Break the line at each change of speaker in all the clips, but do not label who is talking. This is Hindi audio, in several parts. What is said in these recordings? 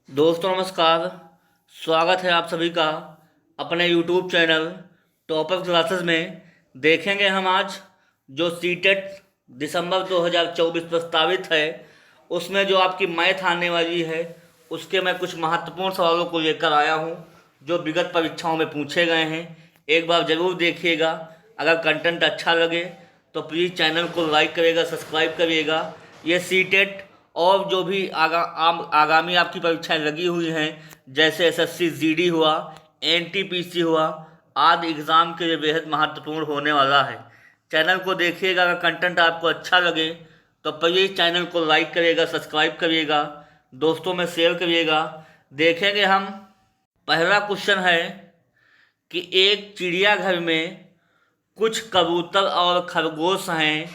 दोस्तों नमस्कार। स्वागत है आप सभी का अपने YouTube चैनल टॉपर क्लासेस में। देखेंगे हम आज जो सीटेट दिसंबर 2024 प्रस्तावित है, उसमें जो आपकी मैथ आने वाली है उसके मैं कुछ महत्वपूर्ण सवालों को लेकर आया हूं जो विगत परीक्षाओं में पूछे गए हैं। एक बार ज़रूर देखिएगा। अगर कंटेंट अच्छा लगे तो प्लीज़ चैनल को लाइक करिएगा, सब्सक्राइब करिएगा। ये सीटेट और जो भी आगामी आपकी परीक्षाएं लगी हुई हैं, जैसे एसएससी जीडी हुआ, एनटीपीसी हुआ, आदि एग्ज़ाम के लिए बेहद महत्वपूर्ण होने वाला है। चैनल को देखिएगा। अगर कंटेंट आपको अच्छा लगे तो प्लीज़ चैनल को लाइक करिएगा, सब्सक्राइब करिएगा, दोस्तों में शेयर करिएगा। देखेंगे हम। पहला क्वेश्चन है कि एक चिड़ियाघर में कुछ कबूतर और खरगोश हैं,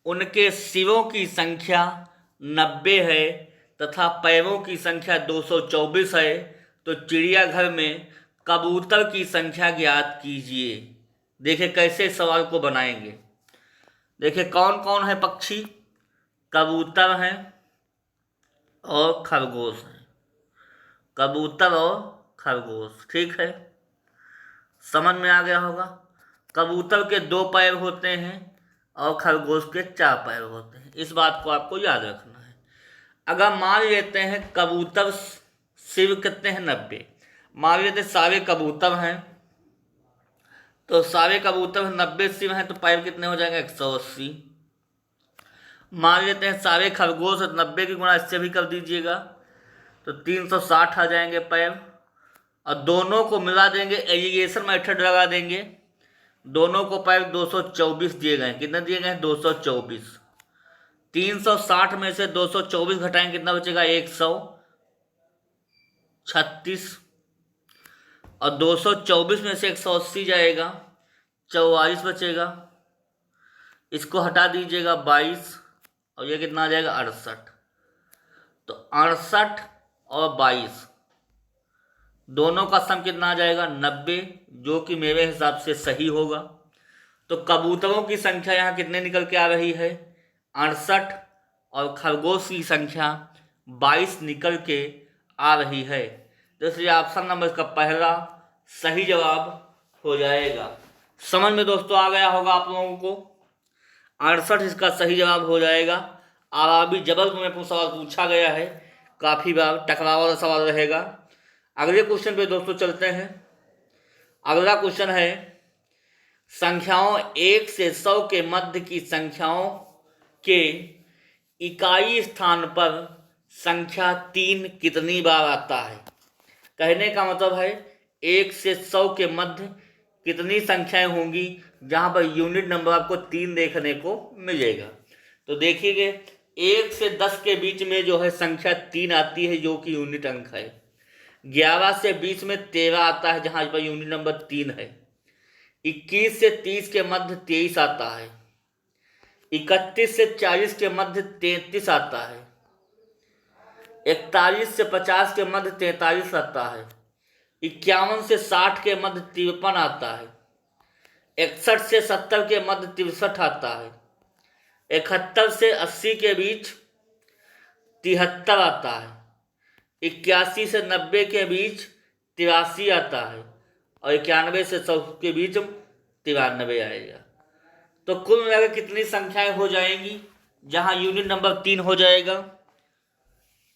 उनके सिरों की संख्या 90 है तथा पैरों की संख्या 224 है, तो चिड़ियाघर में कबूतर की संख्या ज्ञात कीजिए। देखिए कैसे इस सवाल को बनाएंगे। देखिए कौन कौन है पक्षी, कबूतर हैं और खरगोश हैं। कबूतर और खरगोश, ठीक है, समझ में आ गया होगा। कबूतर के 2 पैर होते हैं और खरगोश के 4 पैर होते हैं। इस बात को आपको याद रखना है। अगर मान लेते हैं कबूतर सिर कितने हैं, 90। मान लेते हैं सारे कबूतर हैं, तो सारे कबूतर 90 सिर हैं, तो पैर कितने हो जाएंगे, 180। मान लेते हैं सारे खरगोश 90 की गुणा इससे भी कर दीजिएगा तो 360 आ जाएंगे पैर। और दोनों को मिला देंगे, एलिगेशन मेथड लगा देंगे। दोनों को पैर 224 दिए गए। कितने दिए गए हैं, 224। 360 में से 224 घटाएंगे, कितना बचेगा, 136। और 224 में से 180 जाएगा, 44 बचेगा। इसको हटा दीजिएगा, 22, और ये कितना आ जाएगा, 68। तो 68 और 22 दोनों का सम कितना आ जाएगा, 90, जो कि मेरे हिसाब से सही होगा। तो कबूतरों की संख्या यहाँ कितने निकल के आ रही है, 68, और खरगोश की संख्या 22 निकल के आ रही है। तो इसलिए ऑप्शन नंबर इसका पहला सही जवाब हो जाएगा। समझ में दोस्तों आ गया होगा आप लोगों को। 68 इसका सही जवाब हो जाएगा। और अभी जबलपुर में सवाल पूछा गया है, काफ़ी बार टकराव वाला सवाल रहेगा। अगले क्वेश्चन पे दोस्तों चलते हैं। अगला क्वेश्चन है संख्याओं 1 से 100 के मध्य की संख्याओं के इकाई स्थान पर संख्या 3 कितनी बार आता है। कहने का मतलब है 1 से 100 के मध्य कितनी संख्याएं होंगी जहां पर यूनिट नंबर आपको 3 देखने को मिलेगा। तो देखिए 1 से 10 के बीच में जो है संख्या 3 आती है, जो कि यूनिट अंक है। 11 से 20 में 13 आता है, जहां पर यूनिट नंबर 3 है। 21 से 30 के मध्य 23 आता है। 31 से 40 के मध्य 33 आता है। 41 से 50 के मध्य 43 आता है। 51 से 60 के मध्य 53 आता है। 61 से 70 के मध्य 63 आता है। 71 से 80 के बीच 73 आता है। 81 से 90 के बीच 83 आता है। और 91 से 100 के बीच 93 आएगा। तो कुल मिलाकर कितनी संख्याएं हो जाएंगी जहां यूनिट नंबर 3 हो जाएगा,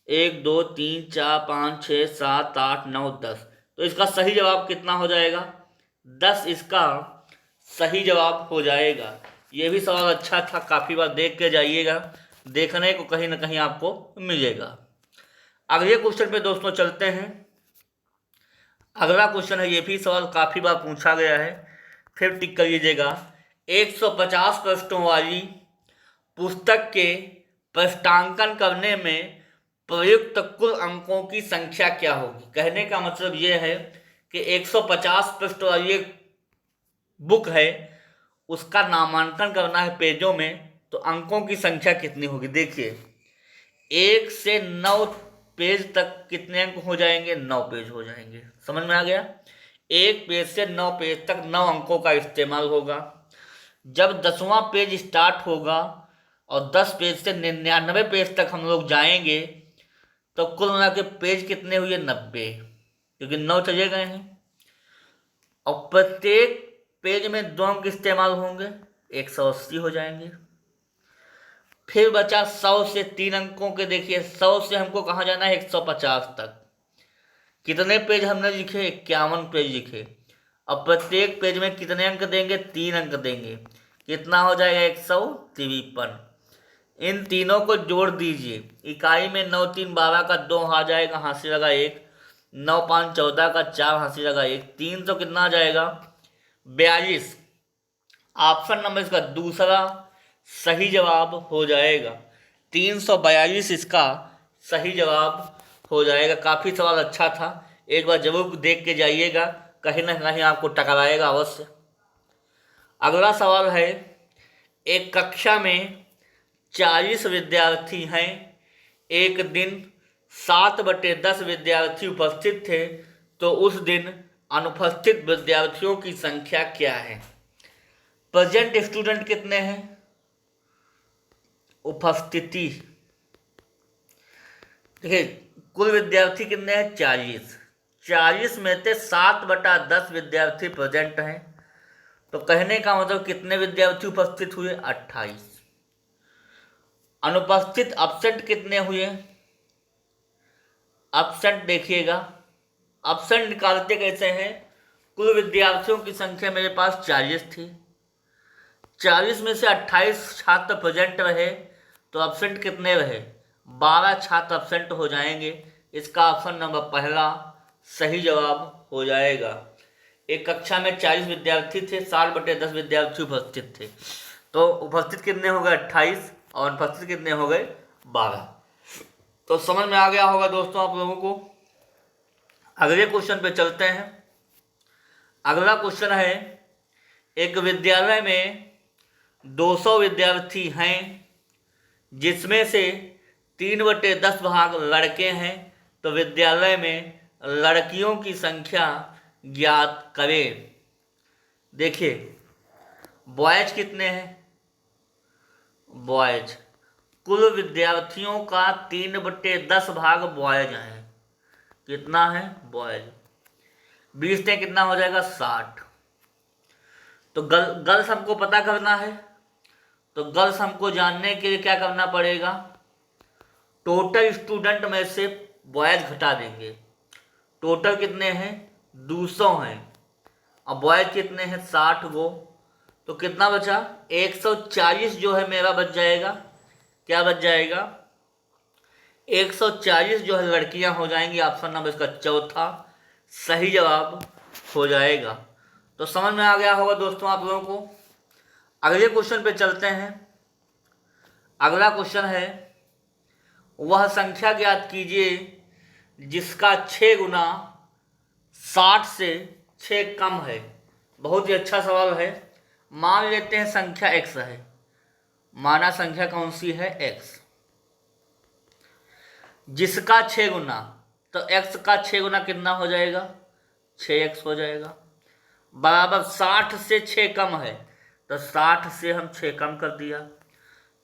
1 2 3 4 5 6 7 8 9 10। तो इसका सही जवाब कितना हो जाएगा, 10 इसका सही जवाब हो जाएगा। ये भी सवाल अच्छा था, काफ़ी बार देख के जाइएगा, देखने को कहीं ना कहीं आपको मिलेगा। अगले क्वेश्चन पे दोस्तों चलते हैं। अगला क्वेश्चन है, ये भी सवाल काफ़ी बार पूछा गया है, फिर टिक कर लीजिएगा। 150 पृष्ठों वाली पुस्तक के पृष्ठांकन करने में प्रयुक्त कुल अंकों की संख्या क्या होगी। कहने का मतलब ये है कि 150 पृष्ठ वाली एक बुक है, उसका नामांकन करना है पेजों में, तो अंकों की संख्या कितनी होगी। देखिए 1 से 9 पेज तक कितने अंक हो जाएंगे, 9 पेज हो जाएंगे। समझ में आ गया। 1 पेज से 9 पेज तक 9 अंकों का इस्तेमाल होगा। जब 10वां पेज स्टार्ट होगा और 10 पेज से 99 पेज तक हम लोग जाएंगे, तो कुल मिला के पेज कितने हुए? 90, क्योंकि 9 चले गए हैं। और प्रत्येक पेज में 2 अंक इस्तेमाल होंगे, 180 हो जाएंगे। फिर बचा 100 से 3 अंकों के। देखिए 100 से हमको कहाँ जाना है? 150 तक। कितने पेज हमने लिखे? 51 पेज लिखे। अब प्रत्येक पेज में कितने अंक देंगे? 3 अंक देंगे। कितना हो जाएगा? 153। इन तीनों को जोड़ दीजिए। इकाई में 9 3 12 का 2 आ जाएगा, हाथ लगा 1। 9 5 14 का 4, हाथ लगा 1। 3 तो कितना आ जाएगा? 42। ऑप्शन नंबर इसका दूसरा सही जवाब हो जाएगा। 342 इसका सही जवाब हो जाएगा। काफ़ी सवाल अच्छा था, एक बार जरूर देख के जाइएगा, कहीं ना कहीं आपको टकराएगा अवश्य। अगला सवाल है, एक कक्षा में 40 विद्यार्थी हैं। एक दिन 7/10 विद्यार्थी उपस्थित थे, तो उस दिन अनुपस्थित विद्यार्थियों की संख्या क्या है? प्रेजेंट स्टूडेंट कितने हैं? उपस्थिति देखिए, कुल विद्यार्थी कितने हैं? 40। 40 में से 7/10 विद्यार्थी प्रेजेंट हैं, तो कहने का मतलब कितने विद्यार्थी उपस्थित हुए? 28। अनुपस्थित एब्सेंट कितने हुए? एब्सेंट देखिएगा, एब्सेंट निकालते कैसे हैं? कुल विद्यार्थियों की संख्या मेरे पास 40 थी, 40 में से 28 छात्र प्रेजेंट रहे, तो एब्सेंट कितने रहे? 12 छात्र एब्सेंट हो जाएंगे। इसका ऑप्शन नंबर पहला सही जवाब हो जाएगा। एक कक्षा में 40 विद्यार्थी थे, 7/10 विद्यार्थी उपस्थित थे, तो उपस्थित कितने हो गए? 28, और अनुपस्थित कितने हो गए? 12। तो समझ में आ गया होगा दोस्तों आप लोगों को। अगले क्वेश्चन पे चलते हैं। अगला क्वेश्चन है, एक विद्यालय में 200 विद्यार्थी हैं, जिसमें से 3/10 भाग लड़के हैं, तो विद्यालय में लड़कियों की संख्या ज्ञात करें। देखिए बॉयज कितने हैं? बॉयज, कुल विद्यार्थियों का 3/10 भाग बॉयज हैं। कितना है? बॉयज। 20 से कितना हो जाएगा? 60। तो गर्ल्स हमको पता करना है, तो गर्ल्स हमको जानने के लिए क्या करना पड़ेगा? टोटल स्टूडेंट में से बॉयज घटा देंगे। टोटल कितने हैं? 200 हैं, अब बॉयज कितने हैं? 60 गो। तो कितना बचा? 140 जो है मेरा बच जाएगा। क्या बच जाएगा? 140 जो है लड़कियां हो जाएंगी। ऑप्शन नंबर इसका चौथा सही जवाब हो जाएगा। तो समझ में आ गया होगा दोस्तों आप लोगों को। अगले क्वेश्चन पे चलते हैं। अगला क्वेश्चन है, वह संख्या ज्ञात कीजिए जिसका 6 गुना 60 से 6 कम है। बहुत ही अच्छा सवाल है। मान लेते हैं संख्या x है, माना संख्या कौन सी है? x। जिसका 6 गुना, तो x का 6 गुना कितना हो जाएगा? 6x हो जाएगा। बराबर 60 से 6 कम है, तो 60 से हम 6 कम कर दिया,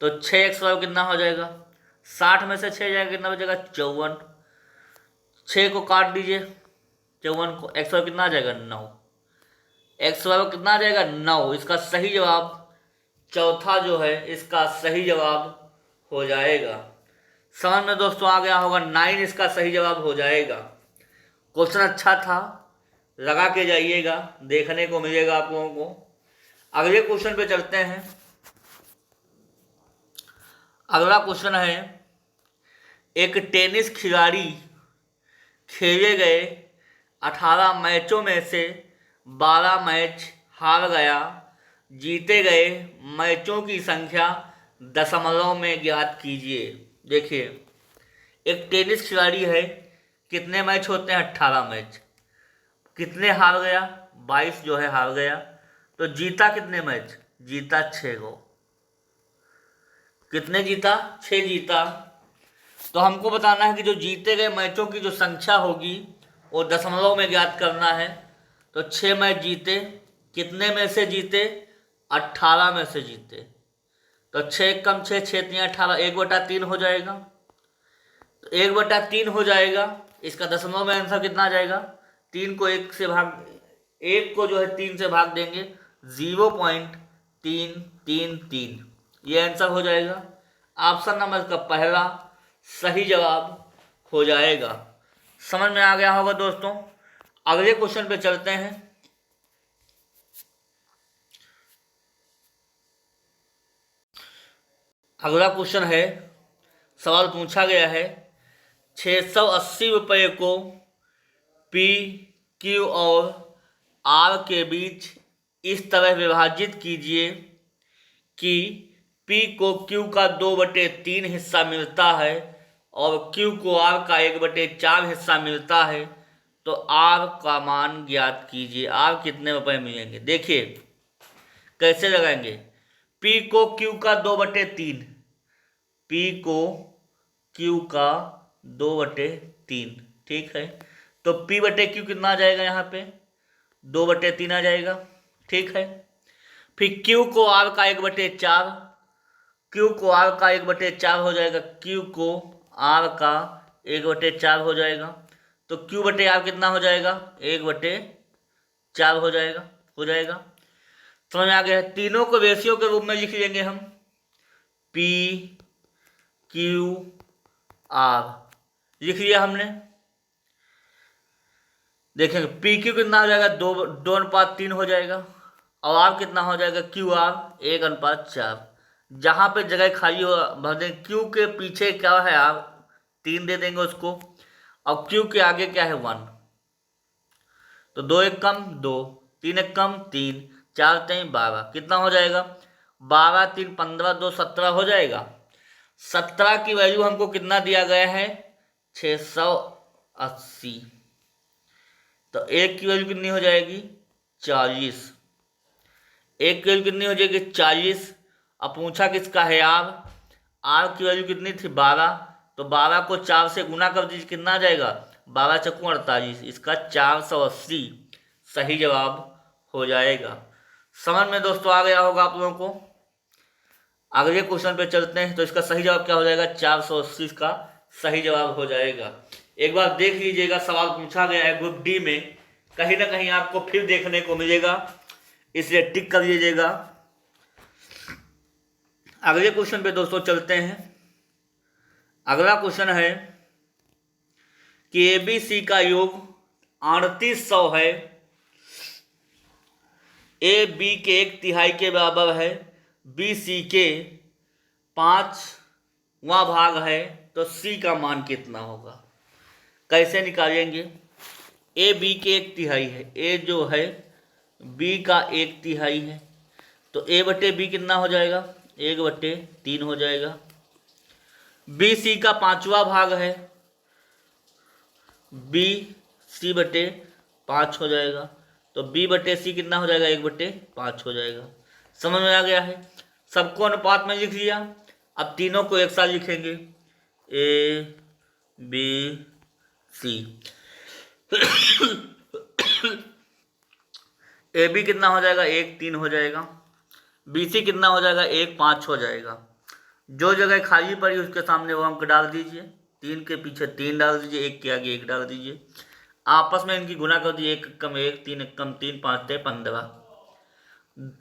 तो 6x बराबर कितना हो जाएगा? 60 में से 6 जाएगा, कितना बचेगा? 54। 6 को काट दीजिए, 54 को। x बराबर कितना आ जाएगा? 9। x बराबर कितना आ जाएगा? 9। इसका सही जवाब चौथा जो है इसका सही जवाब हो जाएगा। समझ में दोस्तों आ गया होगा। 9 इसका सही जवाब हो जाएगा। क्वेश्चन अच्छा था, लगा के जाइएगा, देखने को मिलेगा आप लोगों को। अगले क्वेश्चन पे चलते हैं। अगला क्वेश्चन है, एक टेनिस खिलाड़ी खेले गए 18 मैचों में से 12 मैच हार गया। जीते गए मैचों की संख्या दशमलव में ज्ञात कीजिए। देखिए एक टेनिस खिलाड़ी है, कितने मैच होते हैं? 18 मैच। कितने हार गया? 22 जो है हार गया। तो जीता कितने मैच? जीता 6 गो। कितने जीता? 6 जीता। तो हमको बताना है कि जो जीते गए मैचों की जो संख्या होगी वो दशमलव में ज्ञात करना है। तो 6 मैच जीते, कितने में से जीते? 18 में से जीते। तो 6 कम 6, 6 3 18, 1/3 हो जाएगा। तो 1/3 हो जाएगा। इसका दशमलव में आंसर कितना आ जाएगा? 3 को 1 से भाग, 1 को जो है 3 से भाग देंगे, 0.333, ये आंसर हो जाएगा। ऑप्शन नंबर का पहला सही जवाब हो जाएगा। समझ में आ गया होगा दोस्तों। अगले क्वेश्चन पे चलते हैं। अगला क्वेश्चन है, सवाल पूछा गया है 680 रुपये को पी, क्यू और आर के बीच इस तरह विभाजित कीजिए कि पी को क्यू का 2/3 हिस्सा मिलता है और क्यू को आर का 1/4 हिस्सा मिलता है, तो आर का मान ज्ञात कीजिए। आर कितने रुपए मिलेंगे? देखिए कैसे लगाएंगे। पी को क्यू का 2/3, पी को क्यू का 2/3, ठीक है। तो पी बटे क्यू कितना आ जाएगा? यहाँ पे 2/3 आ जाएगा, ठीक है। फिर क्यू को आर का 1/4, क्यू को आर का 1/4 हो जाएगा, क्यू को आर का 1/4 हो जाएगा। तो क्यू बटे आर कितना हो जाएगा? 1/4 हो जाएगा। समझ में आ गया? तीनों को रेशियो के रूप में लिख लेंगे हम, पी क्यू आर लिख लिया हमने। देखेंगे पी क्यू कितना हो जाएगा? 2:3 हो जाएगा। और आर कितना हो जाएगा? Q R 1:4। जहाँ पे जगह खाली हो भर देंगे। क्यू के पीछे क्या है? आर 3 दे देंगे उसको, और क्यू के आगे क्या है? 1। तो 2 1 कम 2, 3 1 कम 3, 4 3 12, कितना हो जाएगा? 12 3 15, 2 17 हो जाएगा। 17 की वैल्यू हमको कितना दिया गया है? 680। तो एक की वैल्यू कितनी हो जाएगी? 40। एक की वैल्यू कितनी हो जाएगी? 40। अब पूछा किसका है? आर। आर की वैल्यू कितनी थी? 12। तो 12 को 4 से गुना कर दीजिए, कितना आ जाएगा? 12 चक्कू 48। इसका 480 सही जवाब हो जाएगा। समझ में दोस्तों आ गया होगा आप लोगों को। अगले क्वेश्चन पे चलते हैं। तो इसका सही जवाब क्या हो जाएगा? 480 का सही जवाब हो जाएगा। एक बार देख लीजिएगा, सवाल पूछा गया है ग्रुप डी में, कहीं ना कहीं आपको फिर देखने को मिलेगा, इसलिए टिक कर लीजिएगा। अगले क्वेश्चन पे दोस्तों चलते हैं। अगला क्वेश्चन है कि ABC का योग 3800 है, ए बी के 1/3 के बराबर है, बी सी के 5वां भाग है, तो सी का मान कितना होगा? कैसे निकालेंगे? ए बी के 1/3 है, ए जो है बी का 1/3 है, तो ए बटे बी कितना हो जाएगा? 1/3 हो जाएगा। बी सी का 5वां भाग है, बी सी बटे 5 हो जाएगा। तो बी बटे सी कितना हो जाएगा? 1/5 हो जाएगा। समझ में आ गया है? सबको अनुपात में लिख लिया। अब तीनों को एक साथ लिखेंगे, A B C. A B कितना हो जाएगा? 1/3 हो जाएगा। बी सी कितना हो जाएगा? 1/5 हो जाएगा। जो जगह खाली पड़ी उसके सामने वो अंक डाल दीजिए। 3 के पीछे 3 डाल दीजिए, 1 के आगे 1 डाल दीजिए। आपस में इनकी गुना कर दीजिए, 1 कम 1, 3 कम 3, 5 3 15।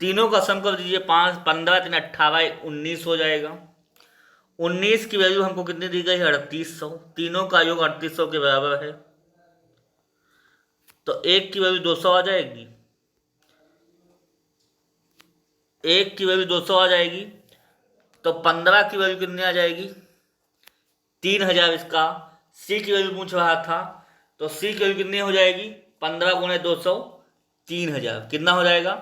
तीनों का सम कर दीजिए, 5 15 3 18 19 हो जाएगा। 19 की वैल्यू हमको कितनी दी गई है? 3800। तीनों का योग 3800 के बराबर है, तो 1 की वैल्यू 200 आ जाएगी। 1 की वैल्यू 200 आ जाएगी, तो 15 की वैल्यू कितनी आ जाएगी? 3000। इसका सी की वैल्यू पूछ रहा था, तो सी की वैल्यू कितनी हो जाएगी? 15 × 200 3000। कितना हो जाएगा?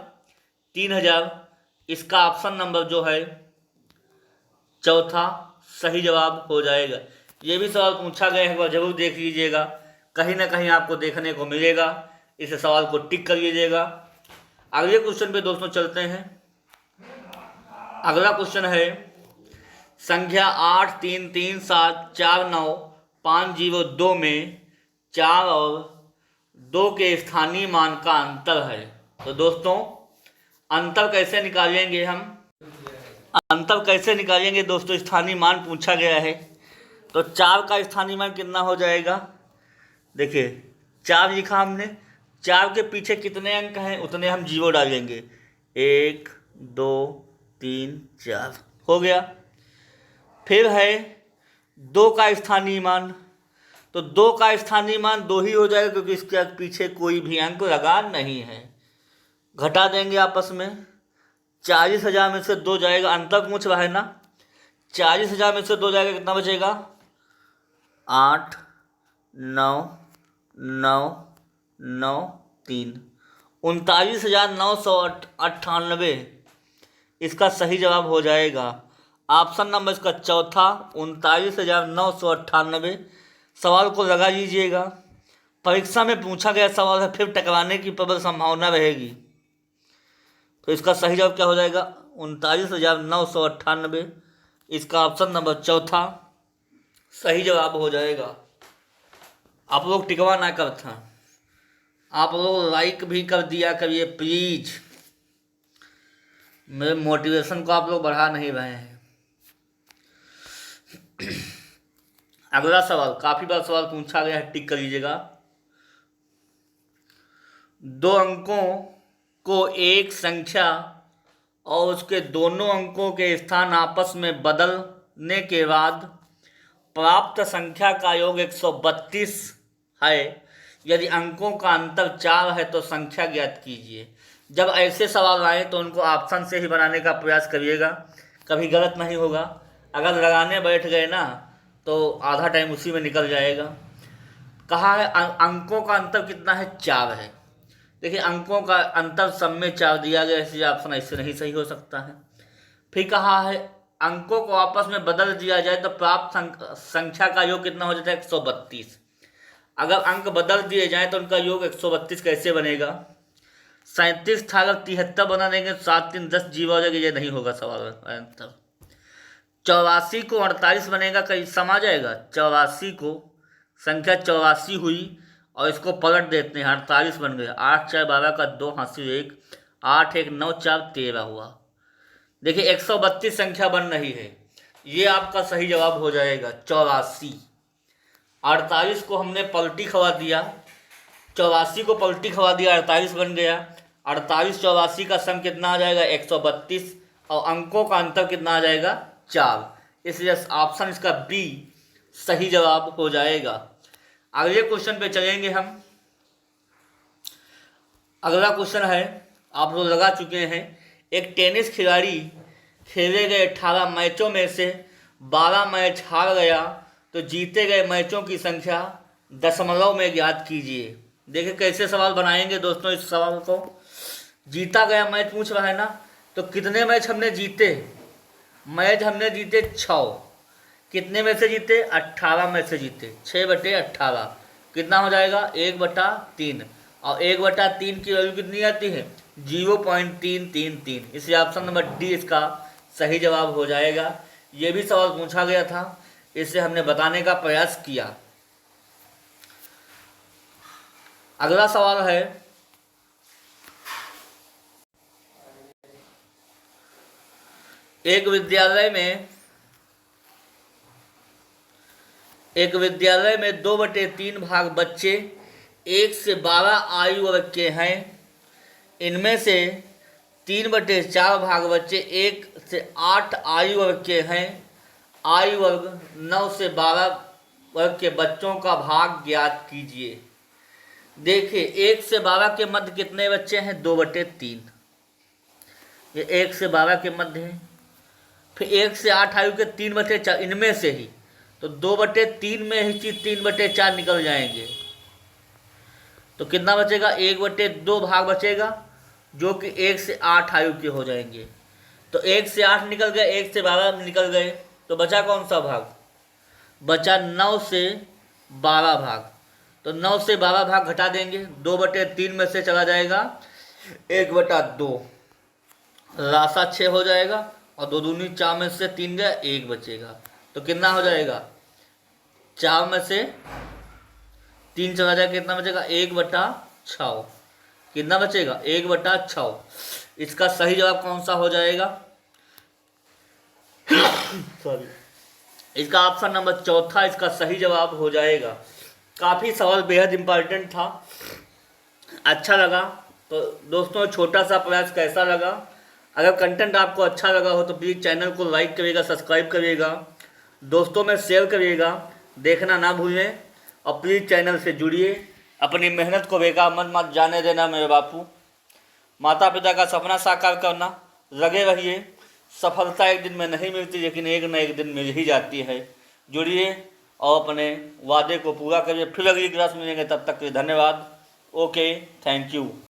3000। इसका ऑप्शन नंबर जो है चौथा सही जवाब हो जाएगा। ये भी सवाल पूछा गया है, जरूर देख लीजिएगा, कहीं ना कहीं आपको देखने को मिलेगा। इस सवाल को टिक कर लीजिएगा। अगले क्वेश्चन पे दोस्तों चलते हैं। अगला क्वेश्चन है संख्या 833749502 में 4 और 2 के स्थानीय मान का अंतर है। तो दोस्तों अंतर कैसे निकालेंगे हम? अंतर कैसे निकालेंगे दोस्तों? स्थानीय मान पूछा गया है, तो 4 का स्थानीय मान कितना हो जाएगा? देखिए 4 लिखा हमने, 4 के पीछे कितने अंक हैं उतने हम जीरो डालेंगे। 1 2 3 4 हो गया। फिर है 2 का स्थानीय मान, तो 2 का स्थानीय मान 2 ही हो जाएगा क्योंकि इसके पीछे कोई भी अंक लगा नहीं है। घटा देंगे आपस में, 40,000 में से 2 जाएगा, अंतर पूछ रहा है ना, 40,000 में से 2 जाएगा, कितना बचेगा? 8 9 9 9 3 39,998 इसका सही जवाब हो जाएगा। ऑप्शन नंबर इसका चौथा 39,998। सवाल को लगा लीजिएगा, परीक्षा में पूछा गया सवाल है, फिर टकराने की प्रबल संभावना रहेगी। तो इसका सही जवाब क्या हो जाएगा? 39,998। इसका ऑप्शन नंबर चौथा सही जवाब हो जाएगा। आप लोग टिकवा ना कर था, आप लोग लाइक भी कर दिया करिए प्लीज, मेरे मोटिवेशन को आप लोग बढ़ा नहीं रहे हैं। अगला सवाल काफी बार सवाल पूछा गया है, टिक कर लीजिएगा। 2 अंकों को एक संख्या और उसके दोनों अंकों के स्थान आपस में बदलने के बाद प्राप्त संख्या का योग 132 है। यदि अंकों का अंतर 4 है तो संख्या ज्ञात कीजिए। जब ऐसे सवाल आए तो उनको ऑप्शन से ही बनाने का प्रयास करिएगा, कभी गलत नहीं होगा। अगर लगाने बैठ गए ना तो आधा टाइम उसी में निकल जाएगा। कहा है अंकों का अंतर कितना है? 4 है। देखिए अंकों का अंतर सब में 4 दिया गया, इसलिए ऑप्शन ऐसे नहीं सही हो सकता है। फिर कहा है अंकों को आपस में बदल दिया जाए तो प्राप्त संख्या का योग कितना हो जाता है? 132। अगर अंक बदल दिए जाए तो उनका योग 132 कैसे बनेगा? 37 था, अगर 73 बना देंगे 7 3 10 जीरो हो जाएगा, ये नहीं होगा सवाल आंसर। 84 को 48 बनेगा, कहीं समा जाएगा। 84 को संख्या 84 हुई और इसको पलट देते हैं, 48 बन गया। 8 4 12 का 2 हासिल 1, 8 1 9 4 13 हुआ। देखिए 132 संख्या बन रही है, ये आपका सही जवाब हो जाएगा 84। 48 को हमने पलटी खवा दिया, 84 को पलटी खवा दिया, 48 बन गया। 48 84 का सम कितना आ जाएगा? 132 और अंकों का अंतर कितना आ जाएगा? 4। इसलिए ऑप्शन इसका बी सही जवाब हो जाएगा। अगले क्वेश्चन पे चलेंगे हम। अगला क्वेश्चन है, आप लोग लगा चुके हैं। एक टेनिस खिलाड़ी खेले गए 18 मैचों में से 12 मैच हार गया तो जीते गए मैचों की संख्या दशमलव में ज्ञात कीजिए। देखिए कैसे सवाल बनाएंगे दोस्तों इस सवाल को। जीता गया मैच पूछ रहा है ना, तो कितने मैच हमने जीते? मैच हमने जीते 6। कितने में से जीते? 18 में से जीते। 6/18 कितना हो जाएगा? 1/3 और 1/3 की वैल्यू कितनी आती है? 0.333। इसलिए ऑप्शन नंबर डी इसका सही जवाब हो जाएगा। ये भी सवाल पूछा गया था, इसे हमने बताने का प्रयास किया। अगला सवाल है, एक विद्यालय में 2/3 भाग बच्चे 1 से 12 आयु वर्ग के हैं। इनमें से 3/4 भाग बच्चे 1 से 8 आयु वर्ग के हैं। आयु वर्ग 9 से 12 वर्ग के बच्चों का भाग ज्ञात कीजिए। देखिए 1 से 12 के मध्य कितने बच्चे हैं? 2/3। ये 1 से 12 के मध्य है। फिर 1 से 8 आयु के 3/4, इनमें से ही तो 2/3 में ही चीज 3/4 निकल जाएंगे। तो कितना बचेगा? 1/2 भाग बचेगा जो कि 1 से 8 आयु के हो जाएंगे। तो 1 से 8 निकल गए, 1 से 12 निकल गए, तो बचा कौन सा भाग? बचा 9 से 12 भाग। तो 9 से 12 भाग घटा देंगे, 2/3 में से चला जाएगा 1/2, राशा 6 हो जाएगा और 2 दूनी 4 में से 3 गया, 1 बचेगा। तो कितना हो जाएगा? 4 में से 3 चला जाएगा, कितना बचेगा? 1/6। कितना बचेगा? 1/6। इसका सही जवाब कौन सा हो जाएगा? सॉरी, इसका ऑप्शन नंबर चौथा इसका सही जवाब हो जाएगा। काफ़ी सवाल बेहद इम्पॉर्टेंट था। अच्छा लगा तो दोस्तों, छोटा सा प्रयास कैसा लगा? अगर कंटेंट आपको अच्छा लगा हो तो प्लीज़ चैनल को लाइक करिएगा, सब्सक्राइब करिएगा, दोस्तों में शेयर करिएगा, देखना ना भूलें और प्लीज़ चैनल से जुड़िए। अपनी मेहनत को बेकार मत जाने देना मेरे बापू। माता पिता का सपना साकार करना, लगे रहिए। सफलता एक दिन में नहीं मिलती, लेकिन एक न एक दिन मिल ही जाती है। जुड़िए और अपने वादे को पूरा करिए। फिर अगली क्लास मिलेंगे, तब तक के लिए धन्यवाद। Okay, thank you.